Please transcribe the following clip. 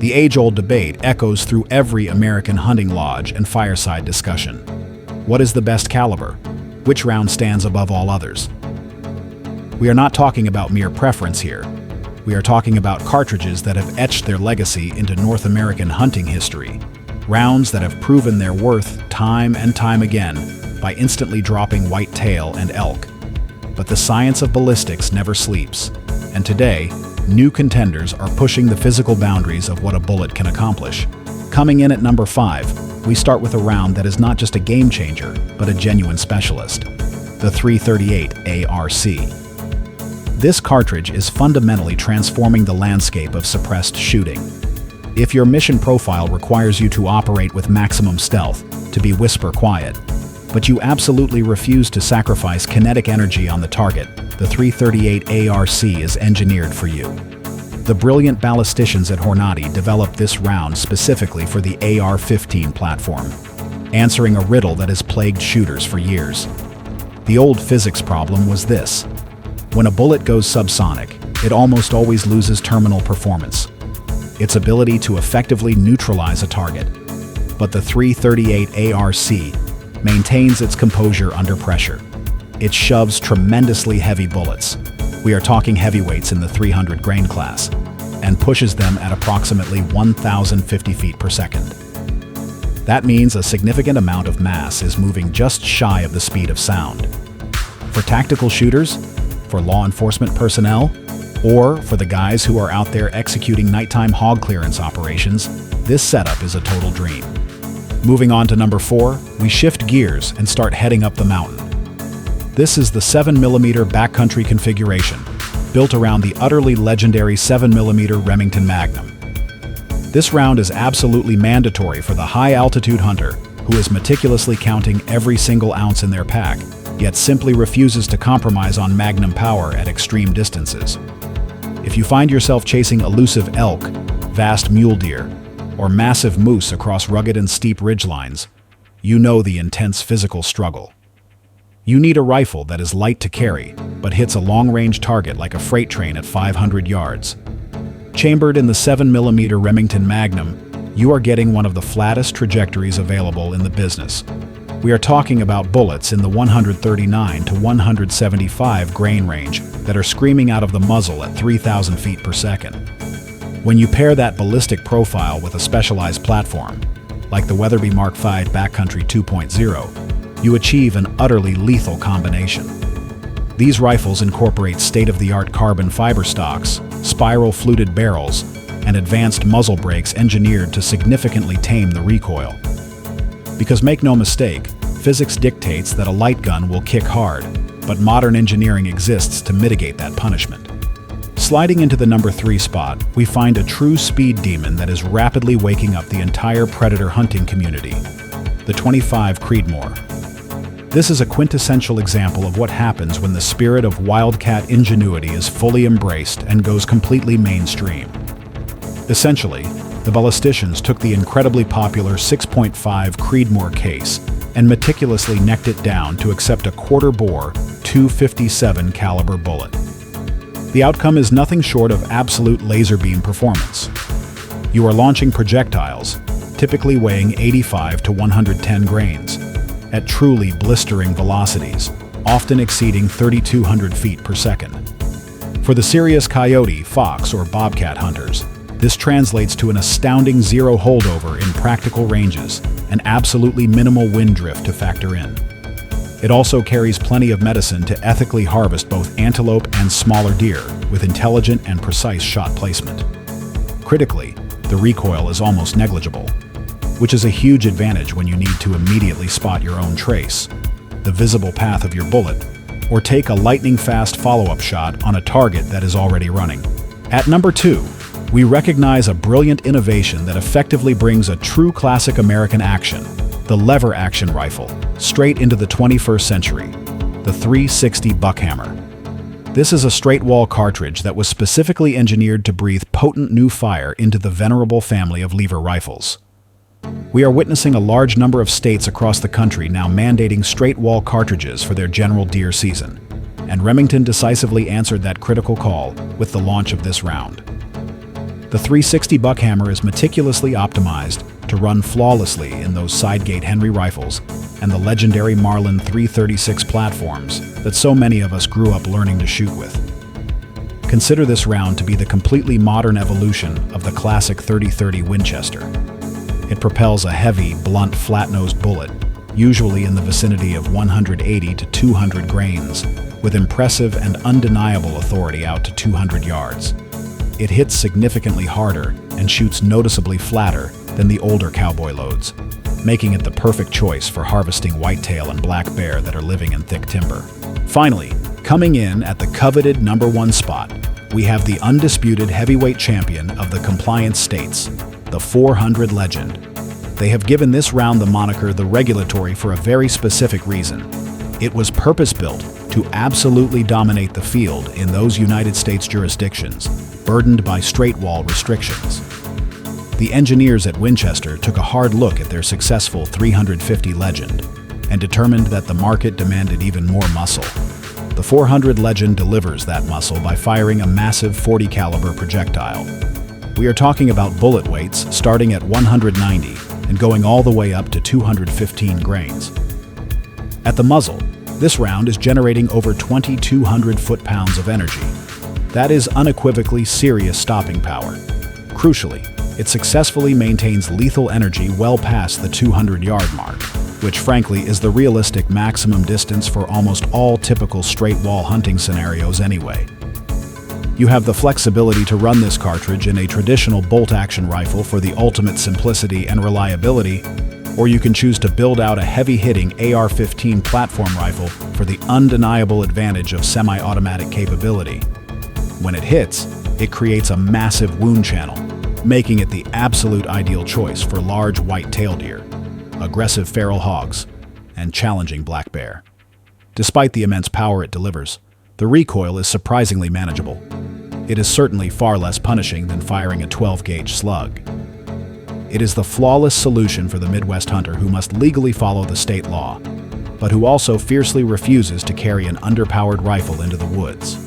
The age-old debate echoes through every American hunting lodge and fireside discussion. What is the best caliber? Which round stands above all others? We are not talking about mere preference here. We are talking about cartridges that have etched their legacy into North American hunting history. Rounds that have proven their worth time and time again by instantly dropping white-tail and elk. But the science of ballistics never sleeps, and today, new contenders are pushing the physical boundaries of what a bullet can accomplish. Coming in at number 5, we start with a round that is not just a game changer, but a genuine specialist, the .338 ARC. This cartridge is fundamentally transforming the landscape of suppressed shooting. If your mission profile requires you to operate with maximum stealth, to be whisper quiet, but you absolutely refuse to sacrifice kinetic energy on the target, the .338 ARC is engineered for you. The brilliant ballisticians at Hornady developed this round specifically for the AR-15 platform, answering a riddle that has plagued shooters for years. The old physics problem was this: when a bullet goes subsonic, it almost always loses terminal performance, its ability to effectively neutralize a target. But the .338 ARC maintains its composure under pressure. It shoves tremendously heavy bullets. We are talking heavyweights in the 300 grain class, and pushes them at approximately 1,050 feet per second. That means a significant amount of mass is moving just shy of the speed of sound. For tactical shooters, for law enforcement personnel, or for the guys who are out there executing nighttime hog clearance operations, this setup is a total dream. Moving on to number 4, we shift gears and start heading up the mountain. This is the 7mm backcountry configuration, built around the utterly legendary 7mm Remington Magnum. This round is absolutely mandatory for the high-altitude hunter who is meticulously counting every single ounce in their pack, yet simply refuses to compromise on magnum power at extreme distances. If you find yourself chasing elusive elk, vast mule deer, or massive moose across rugged and steep ridgelines, you know the intense physical struggle. You need a rifle that is light to carry, but hits a long-range target like a freight train at 500 yards. Chambered in the 7mm Remington Magnum, you are getting one of the flattest trajectories available in the business. We are talking about bullets in the 139 to 175 grain range that are screaming out of the muzzle at 3,000 feet per second. When you pair that ballistic profile with a specialized platform, like the Weatherby Mark V Backcountry 2.0, you achieve an utterly lethal combination. These rifles incorporate state-of-the-art carbon fiber stocks, spiral-fluted barrels, and advanced muzzle brakes engineered to significantly tame the recoil. Because make no mistake, physics dictates that a light gun will kick hard, but modern engineering exists to mitigate that punishment. Sliding into the number 3 spot, we find a true speed demon that is rapidly waking up the entire predator hunting community, the .25 Creedmoor. This is a quintessential example of what happens when the spirit of wildcat ingenuity is fully embraced and goes completely mainstream. Essentially, the ballisticians took the incredibly popular 6.5 Creedmoor case and meticulously necked it down to accept a quarter-bore .257 caliber bullet. The outcome is nothing short of absolute laser beam performance. You are launching projectiles, typically weighing 85 to 110 grains, at truly blistering velocities, often exceeding 3,200 feet per second. For the serious coyote, fox, or bobcat hunters, this translates to an astounding zero holdover in practical ranges and absolutely minimal wind drift to factor in. It also carries plenty of medicine to ethically harvest both antelope and smaller deer with intelligent and precise shot placement. Critically, the recoil is almost negligible, which is a huge advantage when you need to immediately spot your own trace, the visible path of your bullet, or take a lightning-fast follow-up shot on a target that is already running. At number 2, we recognize a brilliant innovation that effectively brings a true classic American action, the lever-action rifle, straight into the 21st century, the .360 Buckhammer. This is a straight-wall cartridge that was specifically engineered to breathe potent new fire into the venerable family of lever rifles. We are witnessing a large number of states across the country now mandating straight-wall cartridges for their general deer season, and Remington decisively answered that critical call with the launch of this round. The 360 buckhammer is meticulously optimized to run flawlessly in those side-gate Henry rifles and the legendary Marlin 336 platforms that so many of us grew up learning to shoot with. Consider this round to be the completely modern evolution of the classic 30-30 Winchester. It propels a heavy, blunt, flat-nosed bullet, usually in the vicinity of 180 to 200 grains, with impressive and undeniable authority out to 200 yards. It hits significantly harder and shoots noticeably flatter than the older cowboy loads, making it the perfect choice for harvesting whitetail and black bear that are living in thick timber. Finally, coming in at the coveted #1 spot, we have the undisputed heavyweight champion of the compliance states, the 400 Legend. They have given this round the moniker the Regulatory for a very specific reason. It was purpose-built to absolutely dominate the field in those United States jurisdictions burdened by straight wall restrictions. The engineers at Winchester took a hard look at their successful 350 Legend and determined that the market demanded even more muscle. The 400 Legend delivers that muscle by firing a massive 40 caliber projectile. We are talking about bullet weights starting at 190 and going all the way up to 215 grains. At the muzzle, this round is generating over 2,200 foot-pounds of energy. That is unequivocally serious stopping power. Crucially, it successfully maintains lethal energy well past the 200-yard mark, which frankly is the realistic maximum distance for almost all typical straight-wall hunting scenarios anyway. You have the flexibility to run this cartridge in a traditional bolt-action rifle for the ultimate simplicity and reliability, or you can choose to build out a heavy-hitting AR-15 platform rifle for the undeniable advantage of semi-automatic capability. When it hits, it creates a massive wound channel, making it the absolute ideal choice for large white-tailed deer, aggressive feral hogs, and challenging black bear. Despite the immense power it delivers, the recoil is surprisingly manageable. It is certainly far less punishing than firing a 12-gauge slug. It is the flawless solution for the Midwest hunter who must legally follow the state law, but who also fiercely refuses to carry an underpowered rifle into the woods.